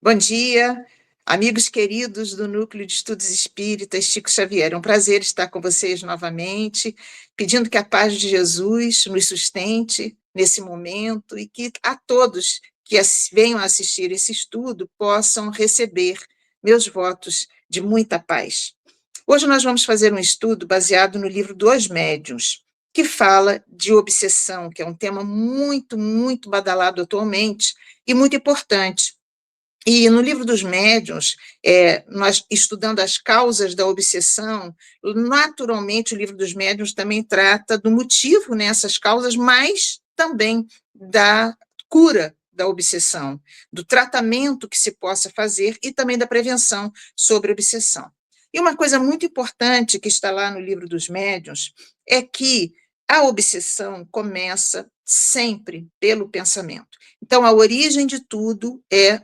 Bom dia, amigos queridos do Núcleo de Estudos Espíritas Chico Xavier. É um prazer estar com vocês novamente, pedindo que a paz de Jesus nos sustente nesse momento e que a todos que venham assistir esse estudo possam receber meus votos de muita paz. Hoje nós vamos fazer um estudo baseado no livro Dos Médiuns, que fala de obsessão, que é um tema muito badalado atualmente e muito importante. E no livro dos médiuns, nós estudando as causas da obsessão, naturalmente o livro dos médiuns também trata do motivo nessas causas, mas também da cura da obsessão, do tratamento que se possa fazer e também da prevenção sobre a obsessão. E uma coisa muito importante que está lá no livro dos médiuns é que a obsessão começa sempre pelo pensamento. Então, a origem de tudo é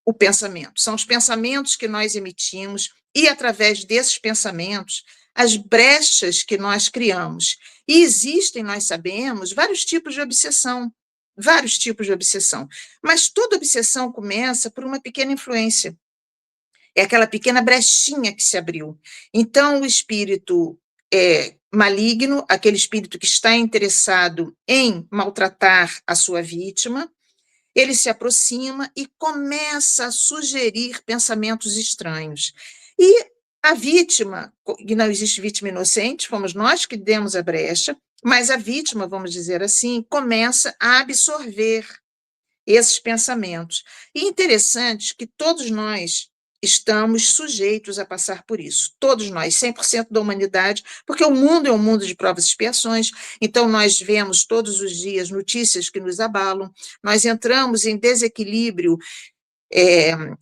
o pensamento. São os pensamentos que nós emitimos e, através desses pensamentos, as brechas que nós criamos. E existem, nós sabemos, vários tipos de obsessão. Vários tipos de obsessão. Mas toda obsessão começa por uma pequena influência. É aquela pequena brechinha que se abriu. Então, o espírito maligno, aquele espírito que está interessado em maltratar a sua vítima, ele se aproxima e começa a sugerir pensamentos estranhos. E a vítima, e não existe vítima inocente, fomos nós que demos a brecha, mas a vítima, vamos dizer assim, começa a absorver esses pensamentos. E interessante que todos nós estamos sujeitos a passar por isso. Todos nós, 100% da humanidade, porque o mundo é um mundo de provas e expiações, então nós vemos todos os dias notícias que nos abalam, nós entramos em desequilíbrio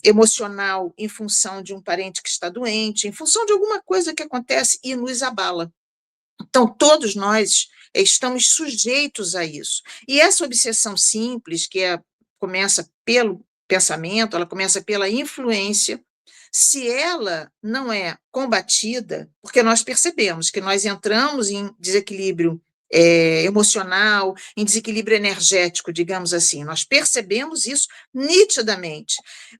emocional em função de um parente que está doente, em função de alguma coisa que acontece e nos abala. Então, todos nós estamos sujeitos a isso. E essa obsessão simples, começa pelo pensamento, ela começa pela influência, se ela não é combatida, porque nós percebemos que nós entramos em desequilíbrio emocional, em desequilíbrio energético, digamos assim, nós percebemos isso nitidamente.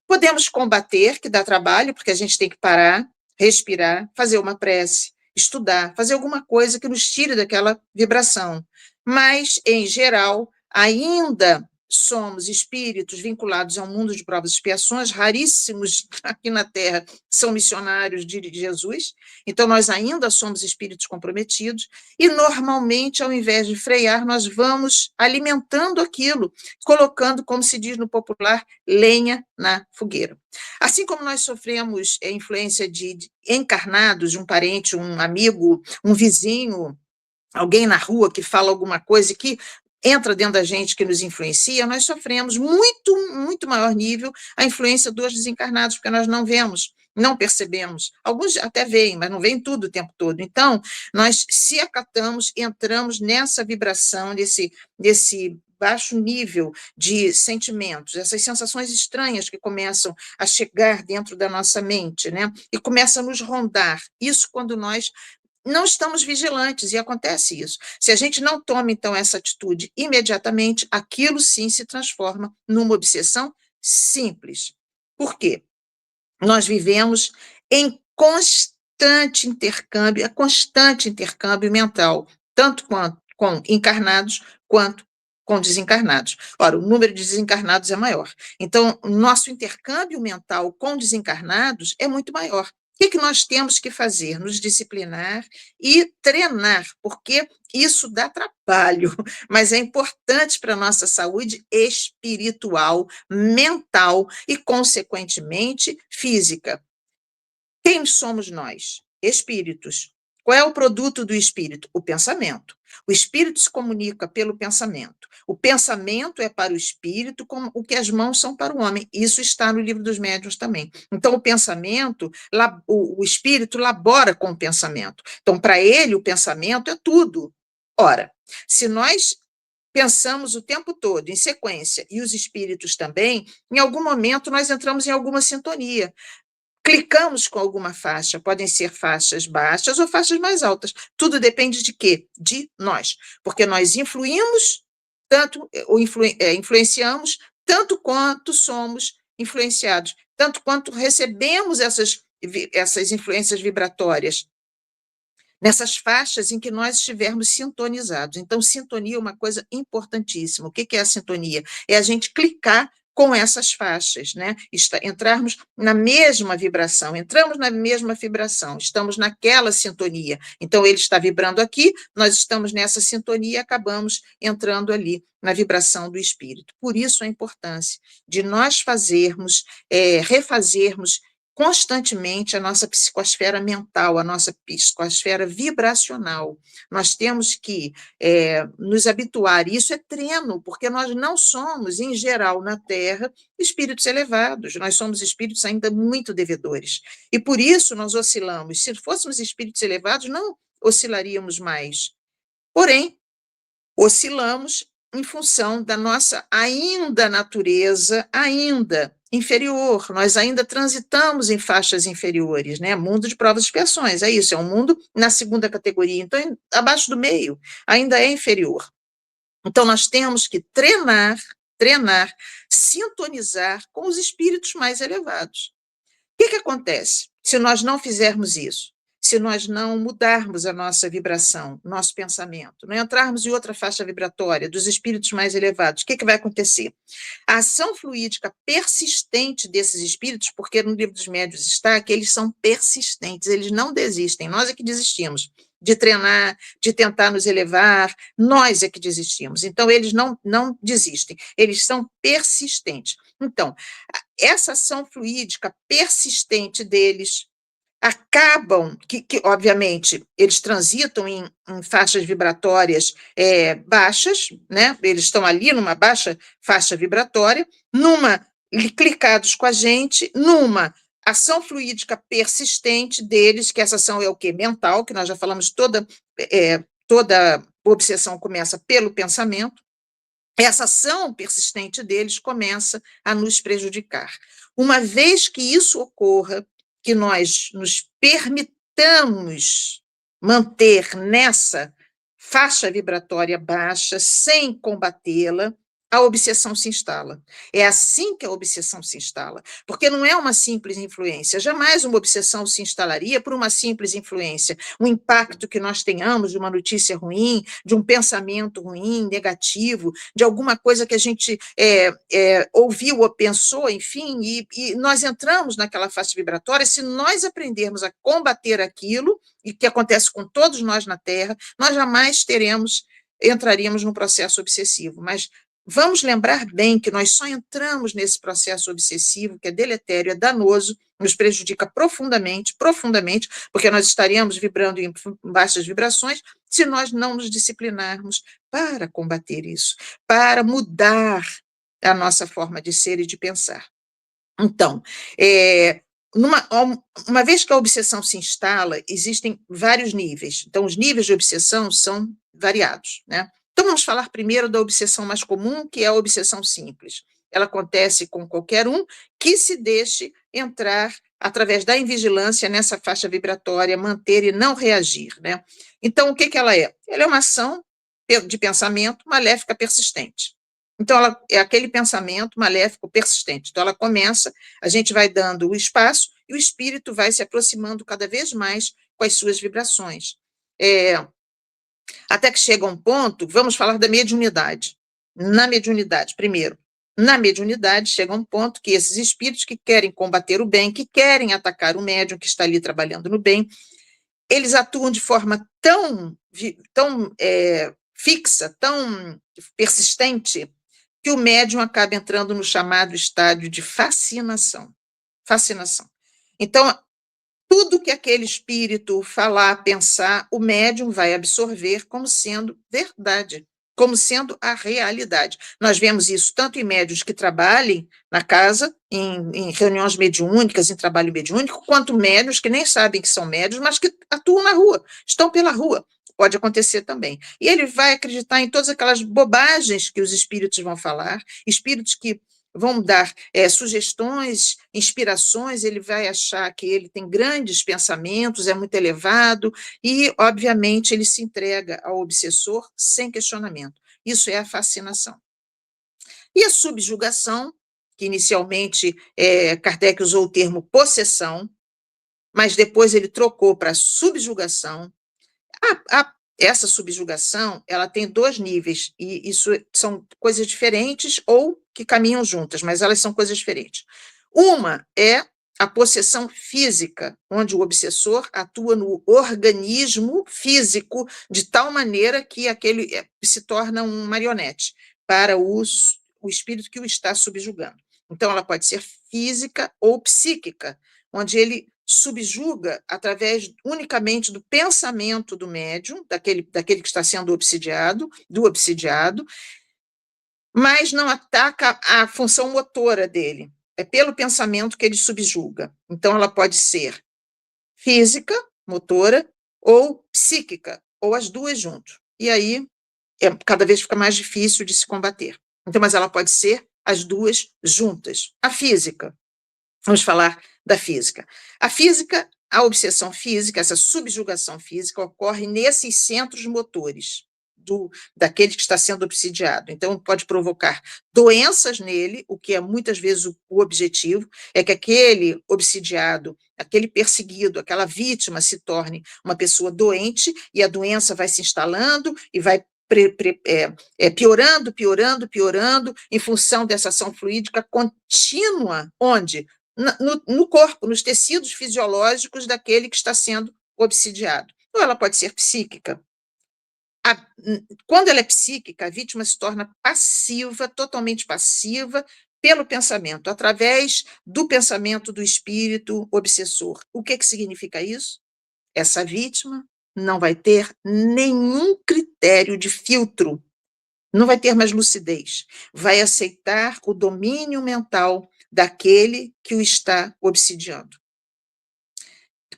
Podemos combater, que dá trabalho, porque a gente tem que parar, respirar, fazer uma prece, estudar, fazer alguma coisa que nos tire daquela vibração. Mas, em geral, ainda somos espíritos vinculados ao mundo de provas e expiações, raríssimos aqui na Terra são missionários de Jesus, então nós ainda somos espíritos comprometidos, e normalmente, ao invés de frear, nós vamos alimentando aquilo, colocando, como se diz no popular, lenha na fogueira. Assim como nós sofremos a influência de encarnados, de um parente, um amigo, um vizinho, alguém na rua que fala alguma coisa que entra dentro da gente, que nos influencia, nós sofremos muito maior nível a influência dos desencarnados, porque nós não vemos, não percebemos. Alguns até veem, mas não veem tudo o tempo todo. Então, nós se acatamos, entramos nessa vibração, nesse baixo nível de sentimentos, essas sensações estranhas que começam a chegar dentro da nossa mente, né? E começam a nos rondar. Isso quando nós não estamos vigilantes, e acontece isso. Se a gente não toma, então, essa atitude imediatamente, aquilo sim se transforma numa obsessão simples. Por quê? Nós vivemos em constante intercâmbio mental, tanto com encarnados quanto com desencarnados. Ora, o número de desencarnados é maior. Então, o nosso intercâmbio mental com desencarnados é muito maior. O que nós temos que fazer? Nos disciplinar e treinar, porque isso dá trabalho, mas é importante para a nossa saúde espiritual, mental e, consequentemente, física. Quem somos nós? Espíritos. Qual é o produto do espírito? O pensamento. O espírito se comunica pelo pensamento. O pensamento é para o espírito como o que as mãos são para o homem. Isso está no livro dos médiuns também. Então, o pensamento, o espírito labora com o pensamento. Então, para ele, o pensamento é tudo. Ora, se nós pensamos o tempo todo em sequência, e os espíritos também, em algum momento nós entramos em alguma sintonia. Clicamos com alguma faixa, podem ser faixas baixas ou faixas mais altas. Tudo depende de quê? De nós. Porque nós influímos tanto, ou influenciamos, tanto quanto somos influenciados, tanto quanto recebemos essas influências vibratórias, nessas faixas em que nós estivermos sintonizados. Então, sintonia é uma coisa importantíssima. O que é a sintonia? É a gente clicar com essas faixas, né? Entrarmos na mesma vibração, entramos na mesma vibração, estamos naquela sintonia. Então, ele está vibrando aqui, nós estamos nessa sintonia e acabamos entrando ali na vibração do espírito. Por isso a importância de nós refazermos constantemente a nossa psicosfera mental, a nossa psicosfera vibracional. Nós temos que nos habituar, e isso é treino, porque nós não somos, em geral, na Terra, espíritos elevados, nós somos espíritos ainda muito devedores. E por isso nós oscilamos. Se fôssemos espíritos elevados, não oscilaríamos mais. Porém, oscilamos em função da nossa ainda natureza, ainda inferior, nós ainda transitamos em faixas inferiores, né? Mundo de provas e expiações, é isso, é um mundo na segunda categoria, então abaixo do meio, ainda é inferior. Então nós temos que treinar, sintonizar com os espíritos mais elevados. O que acontece se nós não fizermos isso? Se nós não mudarmos a nossa vibração, nosso pensamento, não entrarmos em outra faixa vibratória dos espíritos mais elevados, o que vai acontecer? A ação fluídica persistente desses espíritos, porque no livro dos médiuns está que eles são persistentes, eles não desistem, nós é que desistimos de treinar, de tentar nos elevar, nós é que desistimos. Então, eles não desistem, eles são persistentes. Então, essa ação fluídica persistente deles acabam, que obviamente, eles transitam em faixas vibratórias baixas, né? Eles estão ali numa baixa faixa vibratória, clicados com a gente, numa ação fluídica persistente deles, que essa ação é o quê? Mental, que nós já falamos, toda obsessão começa pelo pensamento. Essa ação persistente deles começa a nos prejudicar. Uma vez que isso ocorra, que nós nos permitamos manter nessa faixa vibratória baixa, sem combatê-la, a obsessão se instala. É assim que a obsessão se instala, porque não é uma simples influência. Jamais uma obsessão se instalaria por uma simples influência. Um impacto que nós tenhamos de uma notícia ruim, de um pensamento ruim, negativo, de alguma coisa que a gente ouviu ou pensou, enfim, e nós entramos naquela faixa vibratória. Se nós aprendermos a combater aquilo, e que acontece com todos nós na Terra, nós jamais entraríamos num processo obsessivo, mas vamos lembrar bem que nós só entramos nesse processo obsessivo, que é deletério, é danoso, nos prejudica profundamente, porque nós estaríamos vibrando em baixas vibrações, se nós não nos disciplinarmos para combater isso, para mudar a nossa forma de ser e de pensar. Então, uma vez que a obsessão se instala, existem vários níveis. Então, os níveis de obsessão são variados, né? Então, vamos falar primeiro da obsessão mais comum, que é a obsessão simples. Ela acontece com qualquer um que se deixe entrar através da invigilância nessa faixa vibratória, manter e não reagir, né? Então, o que ela é? Ela é uma ação de pensamento maléfica persistente. Então, ela é aquele pensamento maléfico persistente. Então, ela começa, a gente vai dando o espaço e o espírito vai se aproximando cada vez mais com as suas vibrações. Até que chega um ponto, vamos falar da mediunidade. Na mediunidade, primeiro, na mediunidade chega um ponto que esses espíritos que querem combater o bem, que querem atacar o médium que está ali trabalhando no bem, eles atuam de forma tão fixa, tão persistente, que o médium acaba entrando no chamado estádio de fascinação. Fascinação. Então, tudo que aquele espírito falar, pensar, o médium vai absorver como sendo verdade, como sendo a realidade. Nós vemos isso tanto em médiuns que trabalhem na casa, em reuniões mediúnicas, em trabalho mediúnico, quanto médiuns que nem sabem que são médiuns, mas que atuam na rua, estão pela rua. Pode acontecer também. E ele vai acreditar em todas aquelas bobagens que os espíritos vão falar, espíritos que vão dar sugestões, inspirações, ele vai achar que ele tem grandes pensamentos, é muito elevado, e, obviamente, ele se entrega ao obsessor sem questionamento. Isso é a fascinação. E a subjugação, que inicialmente Kardec usou o termo possessão, mas depois ele trocou para subjugação. Essa subjugação, ela tem 2 níveis, e isso são coisas diferentes ou que caminham juntas, mas elas são coisas diferentes. Uma é a possessão física, onde o obsessor atua no organismo físico de tal maneira que aquele se torna um marionete para o espírito que o está subjugando. Então, ela pode ser física ou psíquica, onde ele subjuga através unicamente do pensamento do médium, daquele que está sendo do obsidiado, mas não ataca a função motora dele. É pelo pensamento que ele subjuga. Então, ela pode ser física, motora, ou psíquica, ou as duas juntas. E aí, cada vez fica mais difícil de se combater. Então, mas ela pode ser as duas juntas. A física, vamos falar da física. A obsessão física, essa subjugação física, ocorre nesses centros motores daquele que está sendo obsidiado. Então, pode provocar doenças nele, o que é muitas vezes o objetivo, é que aquele obsidiado, aquele perseguido, aquela vítima se torne uma pessoa doente, e a doença vai se instalando e vai piorando, em função dessa ação fluídica contínua, onde? No corpo, nos tecidos fisiológicos daquele que está sendo obsidiado. Ou ela pode ser psíquica. Quando ela é psíquica, a vítima se torna passiva, totalmente passiva, pelo pensamento, através do pensamento do espírito obsessor. O que significa isso? Essa vítima não vai ter nenhum critério de filtro, não vai ter mais lucidez, vai aceitar o domínio mental daquele que o está obsidiando.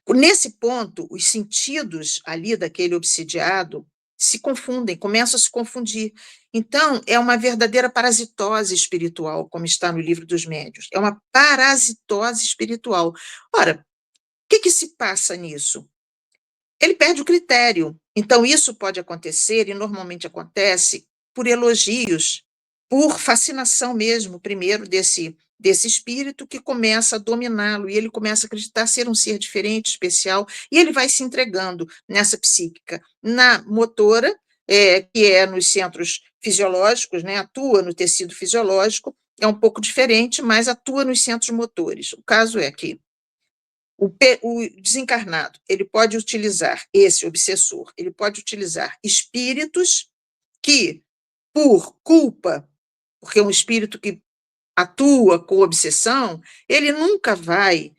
Nesse ponto, os sentidos ali daquele obsidiado se confundem, começam a se confundir. Então, é uma verdadeira parasitose espiritual, como está no Livro dos Médiuns. É uma parasitose espiritual. Ora, o que se passa nisso? Ele perde o critério. Então, isso pode acontecer, e normalmente acontece, por elogios, por fascinação mesmo, primeiro, desse espírito que começa a dominá-lo, e ele começa a acreditar ser um ser diferente, especial, e ele vai se entregando nessa psíquica. Na motora, que é nos centros fisiológicos, né, atua no tecido fisiológico, é um pouco diferente, mas atua nos centros motores. O caso é que o desencarnado, ele pode utilizar, esse obsessor, ele pode utilizar espíritos que, por culpa, porque é um espírito que atua com obsessão, ele nunca vai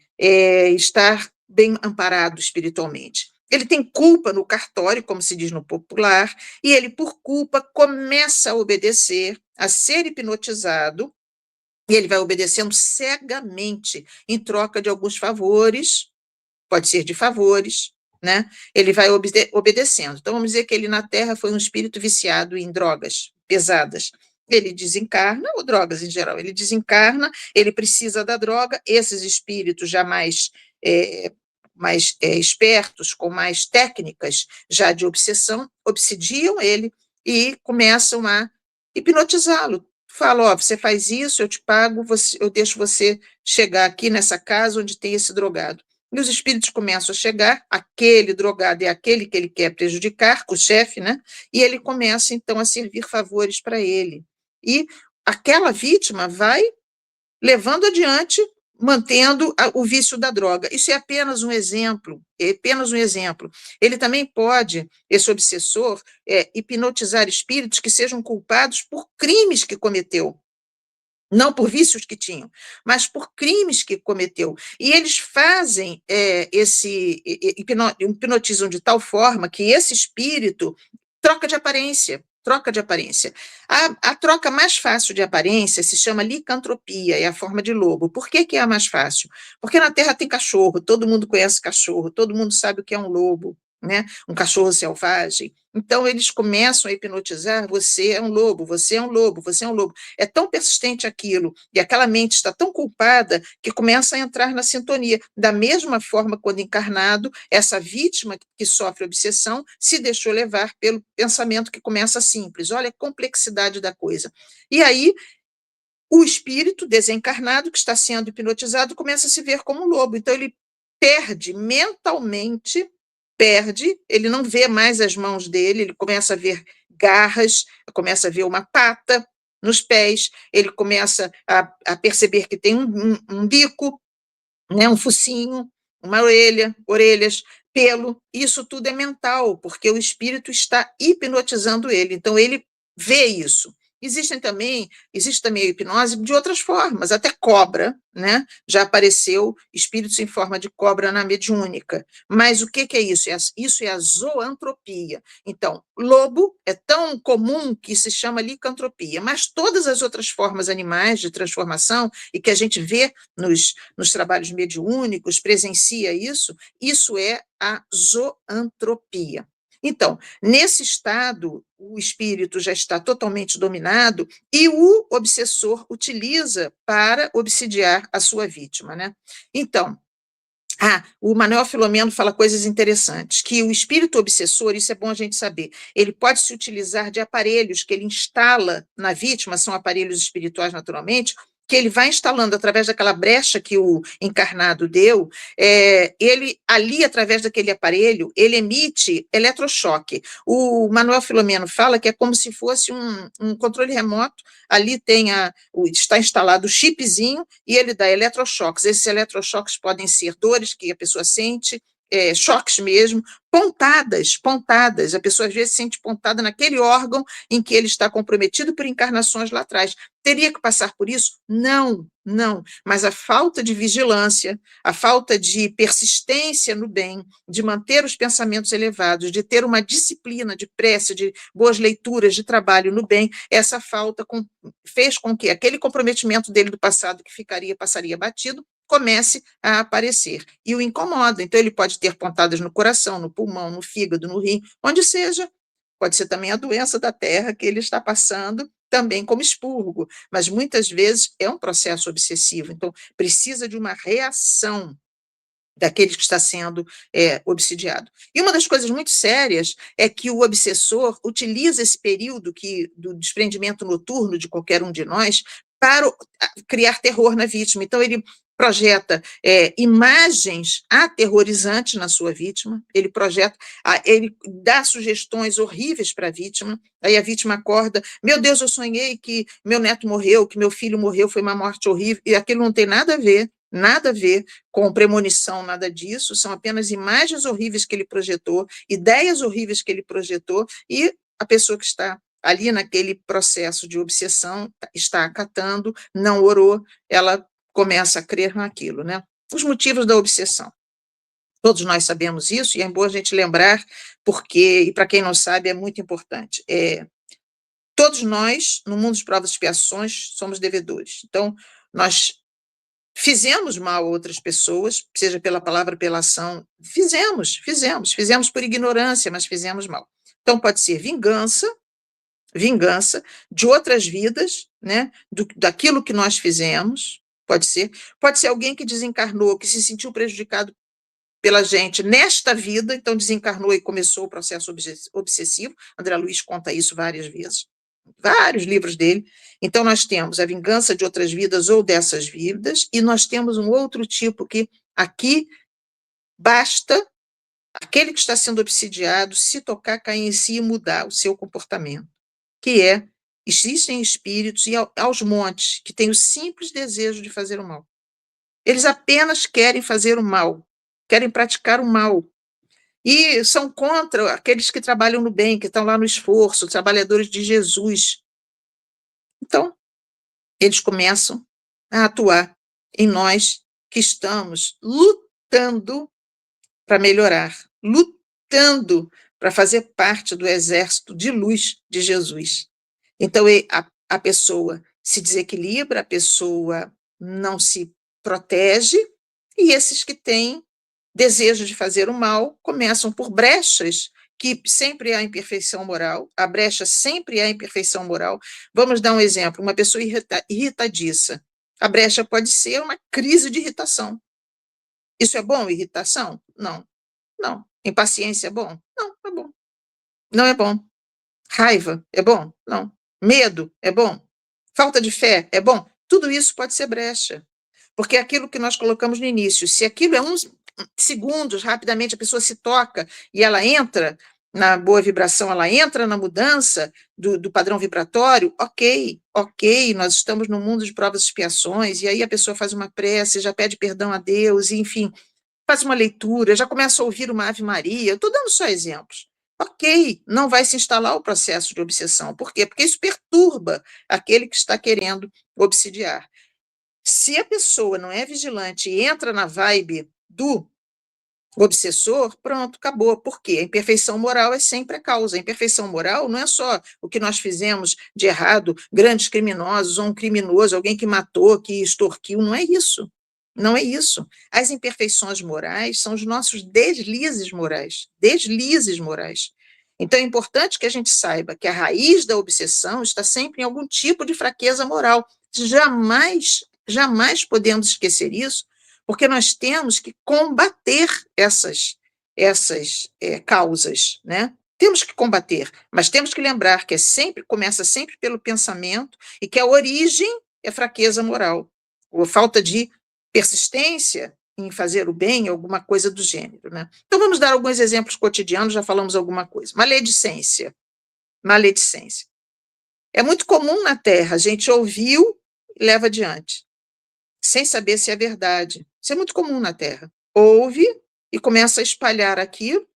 estar bem amparado espiritualmente. Ele tem culpa no cartório, como se diz no popular, e ele, por culpa, começa a obedecer, a ser hipnotizado, e ele vai obedecendo cegamente, em troca de alguns favores, pode ser de favores, né? Ele vai obedecendo. Então, vamos dizer que ele na Terra foi um espírito viciado em drogas pesadas. Ele desencarna, ou drogas em geral, ele desencarna, ele precisa da droga, esses espíritos já mais espertos, com mais técnicas já de obsessão, obsidiam ele e começam a hipnotizá-lo. Falam, ó, você faz isso, eu te pago, eu deixo você chegar aqui nessa casa onde tem esse drogado. E os espíritos começam a chegar, aquele drogado é aquele que ele quer prejudicar, o chefe, né? E ele começa, então, a servir favores para ele. E aquela vítima vai levando adiante, mantendo o vício da droga. Isso é apenas um exemplo, é apenas um exemplo. Ele também pode, esse obsessor, hipnotizar espíritos que sejam culpados por crimes que cometeu. Não por vícios que tinham, mas por crimes que cometeu. E eles fazem hipnotizam de tal forma que esse espírito troca de aparência. Troca de aparência. A troca mais fácil de aparência se chama licantropia, é a forma de lobo. Por que é a mais fácil? Porque na Terra tem cachorro, todo mundo conhece cachorro, todo mundo sabe o que é um lobo, né? Um cachorro selvagem. Então, eles começam a hipnotizar, você é um lobo, você é um lobo, você é um lobo. É tão persistente aquilo, e aquela mente está tão culpada, que começa a entrar na sintonia. Da mesma forma, quando encarnado, essa vítima que sofre obsessão se deixou levar pelo pensamento que começa simples. Olha a complexidade da coisa. E aí, o espírito desencarnado que está sendo hipnotizado começa a se ver como um lobo. Então, ele perde mentalmente, ele não vê mais as mãos dele, ele começa a ver garras, começa a ver uma pata nos pés, ele começa a perceber que tem um bico, né, um focinho, uma orelhas, pelo. Isso tudo é mental, porque o espírito está hipnotizando ele. Então, ele vê isso. Existe também a hipnose de outras formas, até cobra, né? Já apareceu espíritos em forma de cobra na mediúnica. Mas o que é isso? Isso é a zoantropia. Então, lobo é tão comum que se chama licantropia, mas todas as outras formas animais de transformação e que a gente vê nos trabalhos mediúnicos, presencia isso é a zoantropia. Então, nesse estado, o espírito já está totalmente dominado e o obsessor utiliza para obsidiar a sua vítima, né? Então, o Manuel Filomeno fala coisas interessantes, que o espírito obsessor, isso é bom a gente saber, ele pode se utilizar de aparelhos que ele instala na vítima, são aparelhos espirituais naturalmente, que ele vai instalando através daquela brecha que o encarnado deu, ele ali, através daquele aparelho, ele emite eletrochoque. O Manuel Filomeno fala que é como se fosse um controle remoto, ali está instalado o chipzinho e ele dá eletrochoques. Esses eletrochoques podem ser dores que a pessoa sente, choques mesmo, pontadas. A pessoa às vezes sente pontada naquele órgão em que ele está comprometido por encarnações lá atrás. Teria que passar por isso? Não. Mas a falta de vigilância, a falta de persistência no bem, de manter os pensamentos elevados, de ter uma disciplina de prece, de boas leituras, de trabalho no bem, essa falta fez com que aquele comprometimento dele do passado que passaria batido, comece a aparecer e o incomoda. Então, ele pode ter pontadas no coração, no pulmão, no fígado, no rim, onde seja. Pode ser também a doença da terra que ele está passando, também como expurgo, mas muitas vezes é um processo obsessivo. Então, precisa de uma reação daquele que está sendo obsidiado. E uma das coisas muito sérias é que o obsessor utiliza esse período do desprendimento noturno de qualquer um de nós para criar terror na vítima. Então, ele projeta imagens aterrorizantes na sua vítima, ele dá sugestões horríveis para a vítima, aí a vítima acorda, meu Deus, eu sonhei que meu neto morreu, que meu filho morreu, foi uma morte horrível, e aquilo não tem nada a ver com premonição, nada disso, são apenas imagens horríveis que ele projetou, ideias horríveis que ele projetou, e a pessoa que está ali naquele processo de obsessão está acatando, não orou, ela começa a crer naquilo, né? Os motivos da obsessão. Todos nós sabemos isso, e é bom a gente lembrar, porque, e para quem não sabe, é muito importante. Todos nós, no mundo de provas e expiações, somos devedores. Então, nós fizemos mal a outras pessoas, seja pela palavra, pela ação, fizemos por ignorância, mas fizemos mal. Então, pode ser vingança de outras vidas, né, daquilo que nós fizemos, pode ser alguém que desencarnou, que se sentiu prejudicado pela gente nesta vida, então desencarnou e começou o processo obsessivo. André Luiz conta isso várias vezes, vários livros dele. Então, nós temos a vingança de outras vidas ou dessas vidas, e nós temos um outro tipo que aqui basta aquele que está sendo obsidiado se tocar, cair em si e mudar o seu comportamento, que existem espíritos e aos montes que têm o simples desejo de fazer o mal. Eles apenas querem fazer o mal, querem praticar o mal. E são contra aqueles que trabalham no bem, que estão lá no esforço, trabalhadores de Jesus. Então, eles começam a atuar em nós que estamos lutando para melhorar, lutando para fazer parte do exército de luz de Jesus. Então, a pessoa se desequilibra, a pessoa não se protege, e esses que têm desejo de fazer o mal começam por brechas, que sempre há imperfeição moral, a brecha sempre há imperfeição moral. Vamos dar um exemplo, uma pessoa irritadiça. A brecha pode ser uma crise de irritação. Isso é bom, irritação? Não. Impaciência é bom? Não é bom. Não é bom. Raiva é bom? Não. Medo é bom? Falta de fé é bom? tudo isso pode ser brecha. Porque é aquilo que nós colocamos no início, se aquilo é uns segundos, rapidamente a pessoa se toca e ela entra na boa vibração, ela entra na mudança do padrão vibratório, ok, nós estamos no mundo de provas e expiações, e aí a pessoa faz uma prece, já pede perdão a Deus, e, enfim, faz uma leitura, já começa a ouvir uma Ave Maria, eu estou dando só exemplos. Ok, não vai se instalar o processo de obsessão. Por quê? Porque isso perturba aquele que está querendo obsidiar. Se a pessoa não é vigilante e entra na vibe do obsessor, pronto, acabou. Por quê? A imperfeição moral é sempre a causa. A imperfeição moral não é só o que nós fizemos de errado, grandes criminosos, ou um criminoso, alguém que matou, que extorquiu, não é isso. Não é isso. As imperfeições morais são os nossos deslizes morais. Deslizes morais. Então é importante que a gente saiba que a raiz da obsessão está sempre em algum tipo de fraqueza moral. Jamais podemos esquecer isso, porque nós temos que combater essas causas, né? Temos que combater, mas temos que lembrar que começa sempre pelo pensamento e que a origem é fraqueza moral, ou falta de persistência em fazer o bem, alguma coisa do gênero, né? Então vamos dar alguns exemplos cotidianos, já falamos alguma coisa. Maledicência. Maledicência. É muito comum na Terra, a gente ouviu e leva adiante, sem saber se é verdade. Isso é muito comum na Terra. Ouve e começa a espalhar aquilo,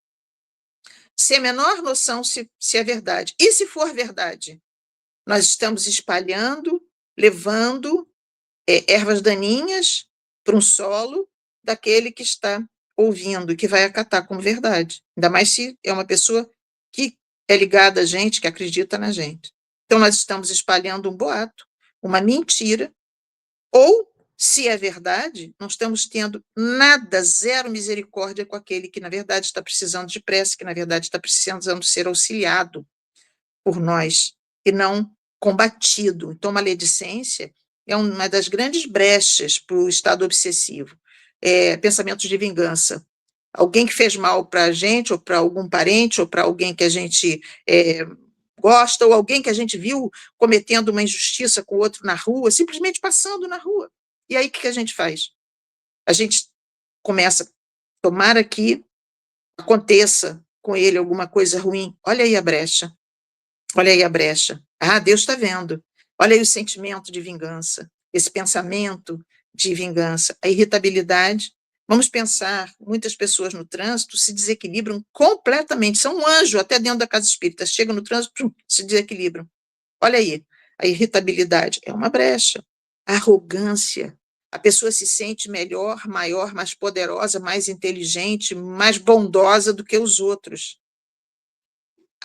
sem a menor noção se é verdade. E se for verdade? Nós estamos espalhando, levando ervas daninhas para um solo daquele que está ouvindo e que vai acatar como verdade. Ainda mais se é uma pessoa que é ligada a gente, que acredita na gente. Então, nós estamos espalhando um boato, uma mentira, ou, se é verdade, não estamos tendo nada, zero misericórdia com aquele que, na verdade, está precisando de prece, que, na verdade, está precisando ser auxiliado por nós e não combatido. Então, maledicência é uma das grandes brechas para o estado obsessivo. Pensamentos de vingança. Alguém que fez mal para a gente, ou para algum parente, ou para alguém que a gente gosta, ou alguém que a gente viu cometendo uma injustiça com o outro na rua, simplesmente passando na rua. E aí, o que a gente faz? A gente começa a tomar aqui, aconteça com ele alguma coisa ruim. Olha aí a brecha. Olha aí a brecha. Ah, Deus está vendo. Olha aí o sentimento de vingança, esse pensamento de vingança, a irritabilidade. Vamos pensar, muitas pessoas no trânsito se desequilibram completamente, são um anjo até dentro da casa espírita, chegam no trânsito, se desequilibram. Olha aí, a irritabilidade é uma brecha. A arrogância, a pessoa se sente melhor, maior, mais poderosa, mais inteligente, mais bondosa do que os outros.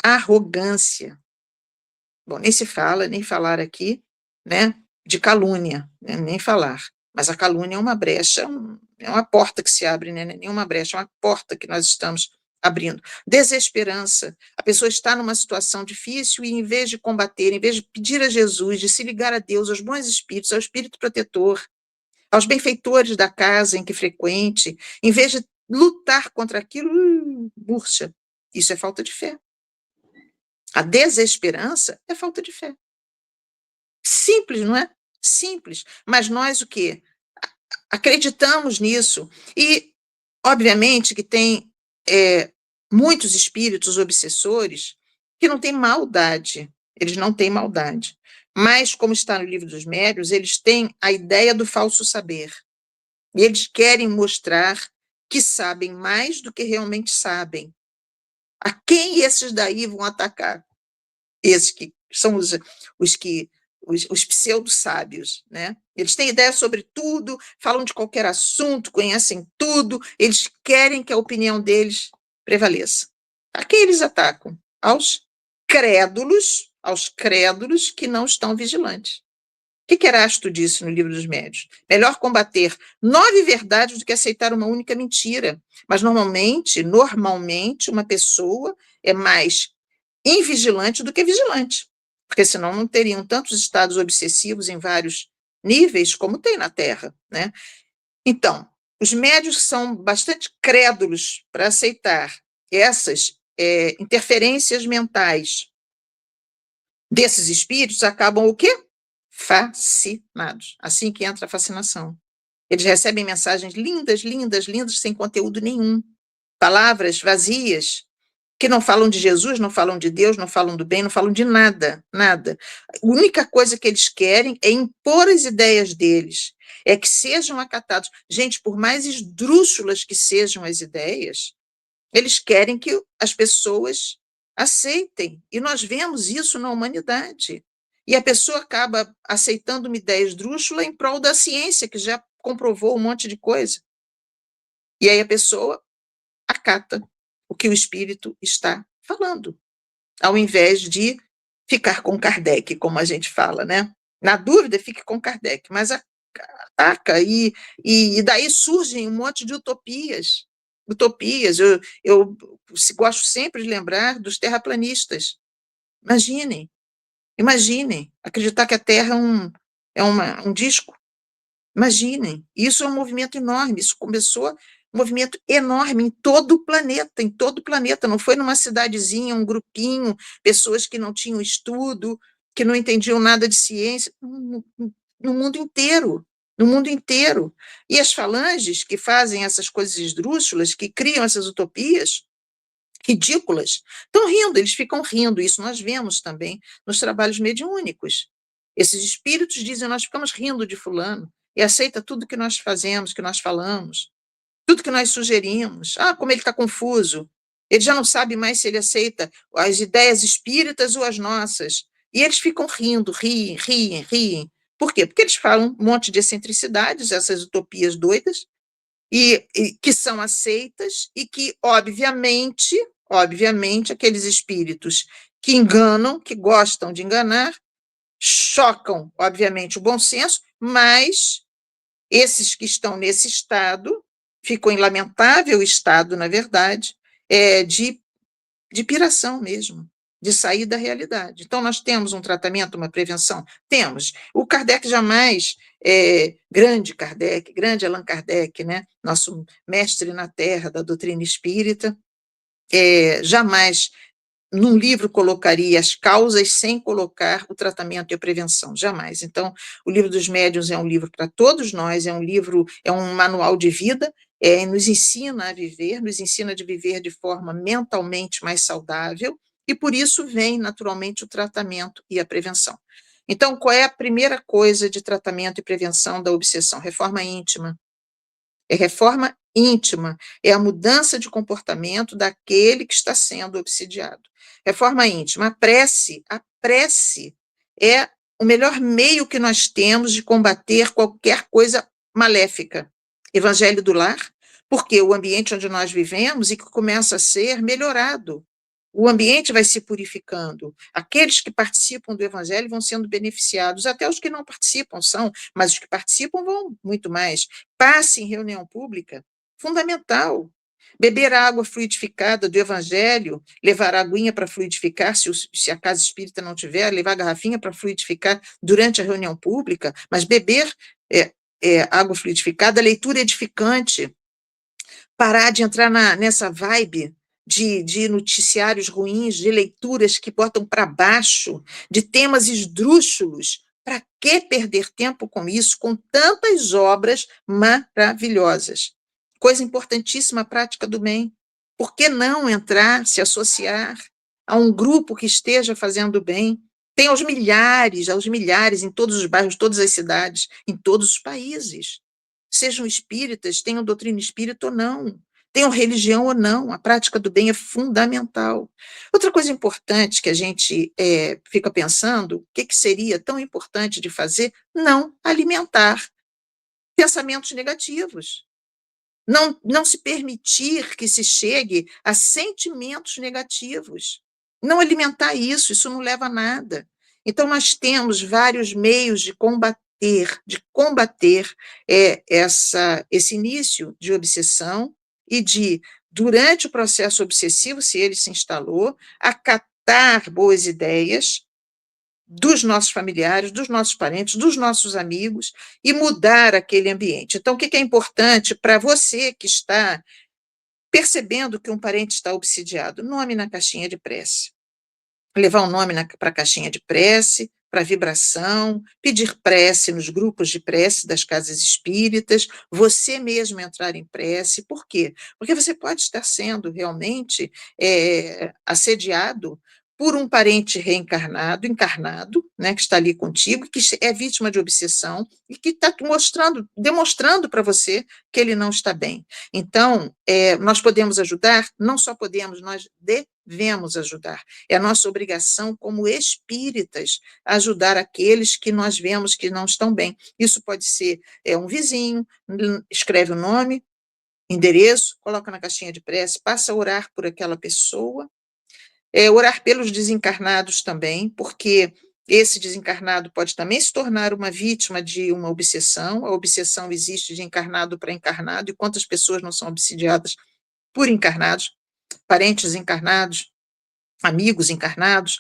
Arrogância. Bom, nem se fala, nem falar aqui, né, de calúnia, né, nem falar. Mas a calúnia é uma brecha, é uma porta que se abre, né, nem uma brecha, é uma porta que nós estamos abrindo. Desesperança. A pessoa está numa situação difícil e, em vez de combater, em vez de pedir a Jesus, de se ligar a Deus, aos bons espíritos, ao espírito protetor, aos benfeitores da casa em que frequente, em vez de lutar contra aquilo, murcha. Isso é falta de fé. A desesperança é falta de fé. Simples, não é? Simples. Mas nós o quê? Acreditamos nisso. E, obviamente, que tem muitos espíritos obsessores que não têm maldade. Eles não têm maldade. Mas, como está no livro dos médiuns, eles têm a ideia do falso saber. E eles querem mostrar que sabem mais do que realmente sabem. A quem esses daí vão atacar? Esses que são os pseudo-sábios, né? Eles têm ideia sobre tudo, falam de qualquer assunto, conhecem tudo, eles querem que a opinião deles prevaleça. A quem eles atacam? Aos crédulos que não estão vigilantes. O que Erasto disse no Livro dos Médiuns? Melhor combater 9 verdades do que aceitar uma única mentira. Mas, normalmente, uma pessoa é mais invigilante do que vigilante, porque senão não teriam tantos estados obsessivos em vários níveis como tem na Terra, né? Então, os médios são bastante crédulos para aceitar essas interferências mentais desses espíritos, acabam o quê? Fascinados. Assim que entra a fascinação. Eles recebem mensagens lindas, lindas, lindas, sem conteúdo nenhum. Palavras vazias, que não falam de Jesus, não falam de Deus, não falam do bem, não falam de nada, nada. A única coisa que eles querem é impor as ideias deles, é que sejam acatados. Gente, por mais esdrúxulas que sejam as ideias, eles querem que as pessoas aceitem. E nós vemos isso na humanidade. E a pessoa acaba aceitando uma ideia esdrúxula em prol da ciência, que já comprovou um monte de coisa. E aí a pessoa acata o que o espírito está falando, ao invés de ficar com Kardec, como a gente fala, né? Na dúvida, fique com Kardec, mas ataca, e daí surgem um monte de utopias. Utopias. Eu gosto sempre de lembrar dos terraplanistas. Imaginem, imaginem, acreditar que a Terra é um disco. Imaginem, isso é um movimento enorme, isso começou um movimento enorme em todo o planeta, não foi numa cidadezinha, um grupinho, pessoas que não tinham estudo, que não entendiam nada de ciência, no mundo inteiro, no mundo inteiro. E as falanges que fazem essas coisas esdrúxulas, que criam essas utopias ridículas, estão rindo, eles ficam rindo, isso nós vemos também nos trabalhos mediúnicos. Esses espíritos dizem, nós ficamos rindo de fulano, e aceita tudo que nós fazemos, que nós falamos, tudo que nós sugerimos. Ah, como ele está confuso. Ele já não sabe mais se ele aceita as ideias espíritas ou as nossas. E eles ficam rindo, riem, riem, riem. Por quê? Porque eles falam um monte de excentricidades, essas utopias doidas, e que são aceitas e que, obviamente, aqueles espíritos que enganam, que gostam de enganar, chocam, obviamente, o bom senso, mas esses que estão nesse estado ficam em lamentável estado, na verdade, de piração mesmo, de sair da realidade. Então, nós temos um tratamento, uma prevenção? Temos. O Kardec jamais, grande Allan Kardec, né? Nosso mestre na terra da doutrina espírita, jamais num livro colocaria as causas sem colocar o tratamento e a prevenção, jamais. Então, o livro dos médiuns é um livro para todos nós, é um manual de vida, nos ensina a viver, nos ensina a viver de forma mentalmente mais saudável, e por isso vem naturalmente o tratamento e a prevenção. Então, qual é a primeira coisa de tratamento e prevenção da obsessão? Reforma íntima. É reforma íntima, é a mudança de comportamento daquele que está sendo obsidiado. Reforma íntima, a prece é o melhor meio que nós temos de combater qualquer coisa maléfica. Evangelho do lar, porque o ambiente onde nós vivemos e que começa a ser melhorado. O ambiente vai se purificando. Aqueles que participam do evangelho vão sendo beneficiados, até os que não participam são, mas os que participam vão muito mais. Passe em reunião pública, fundamental. Beber a água fluidificada do evangelho, levar a aguinha para fluidificar, se a casa espírita não tiver, levar a garrafinha para fluidificar durante a reunião pública, mas beber água fluidificada, leitura edificante, parar de entrar nessa vibe de noticiários ruins, de leituras que botam para baixo, de temas esdrúxulos. Para que perder tempo com isso, com tantas obras maravilhosas? Coisa importantíssima, a prática do bem. Por que não entrar, se associar a um grupo que esteja fazendo bem? Tem aos milhares, em todos os bairros, todas as cidades, em todos os países. Sejam espíritas, tenham doutrina espírita ou não, tenham religião ou não, a prática do bem é fundamental. Outra coisa importante que a gente fica pensando, o que seria tão importante de fazer? Não alimentar pensamentos negativos. Não se permitir que se chegue a sentimentos negativos. Não alimentar isso não leva a nada. Então, nós temos vários meios de combater esse início de obsessão e de, durante o processo obsessivo, se ele se instalou, acatar boas ideias dos nossos familiares, dos nossos parentes, dos nossos amigos e mudar aquele ambiente. Então, o que é importante para você que está percebendo que um parente está obsidiado? Nome na caixinha de prece. Levar o nome para a caixinha de prece, para vibração, pedir prece nos grupos de prece das casas espíritas, você mesmo entrar em prece. Por quê? Porque você pode estar sendo realmente assediado por um parente reencarnado, encarnado, né, que está ali contigo, que é vítima de obsessão e que está demonstrando para você que ele não está bem. Então, nós podemos ajudar? Não só podemos, nós devemos ajudar. É a nossa obrigação como espíritas ajudar aqueles que nós vemos que não estão bem. Isso pode ser um vizinho, escreve o nome, endereço, coloca na caixinha de prece, passa a orar por aquela pessoa, orar pelos desencarnados também, porque esse desencarnado pode também se tornar uma vítima de uma obsessão. A obsessão existe de encarnado para encarnado, e quantas pessoas não são obsidiadas por encarnados, parentes encarnados, amigos encarnados,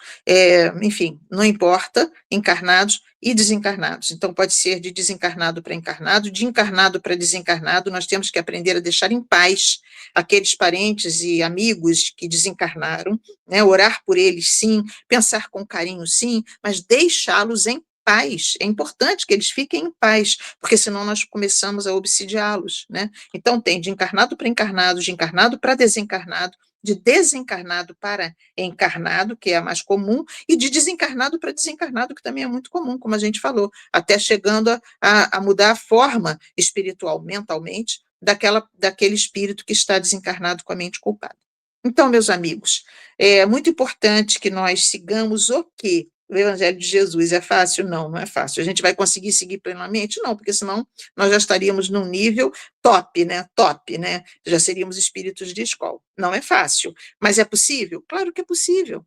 enfim, não importa, encarnados e desencarnados. Então, pode ser de desencarnado para encarnado, de encarnado para desencarnado. Nós temos que aprender a deixar em paz aqueles parentes e amigos que desencarnaram, né? Orar por eles, sim, pensar com carinho, sim, mas deixá-los em paz. É importante que eles fiquem em paz, porque senão nós começamos a obsidiá-los, né? Então, tem de encarnado para encarnado, de encarnado para desencarnado, de desencarnado para encarnado, que é a mais comum, e de desencarnado para desencarnado, que também é muito comum, como a gente falou, até chegando a mudar a forma espiritual, mentalmente, daquele espírito que está desencarnado com a mente culpada. Então, meus amigos, é muito importante que nós sigamos o quê? O Evangelho de Jesus é fácil? Não, não é fácil. A gente vai conseguir seguir plenamente? Não, porque senão nós já estaríamos num nível top, né? Top, né? Já seríamos espíritos de escola. Não é fácil, mas é possível? Claro que é possível,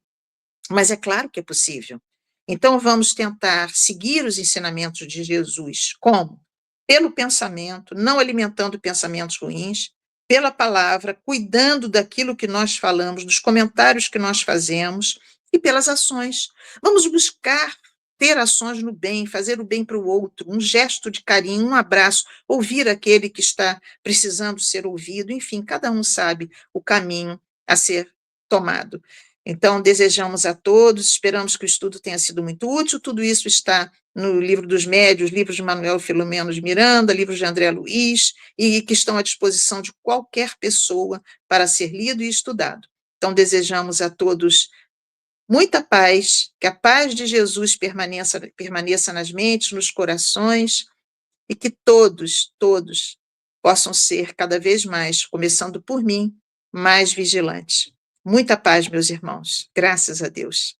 mas é claro que é possível. Então, vamos tentar seguir os ensinamentos de Jesus. Como? Pelo pensamento, não alimentando pensamentos ruins, pela palavra, cuidando daquilo que nós falamos, dos comentários que nós fazemos, e pelas ações. Vamos buscar ter ações no bem, fazer o bem para o outro, um gesto de carinho, um abraço, ouvir aquele que está precisando ser ouvido, enfim, cada um sabe o caminho a ser tomado. Então, desejamos a todos, esperamos que o estudo tenha sido muito útil. Tudo isso está no Livro dos Médiuns, livros de Manuel Filomeno de Miranda, livros de André Luiz, e que estão à disposição de qualquer pessoa para ser lido e estudado. Então, desejamos a todos muita paz, que a paz de Jesus permaneça nas mentes, nos corações, e que todos possam ser cada vez mais, começando por mim, mais vigilantes. Muita paz, meus irmãos. Graças a Deus.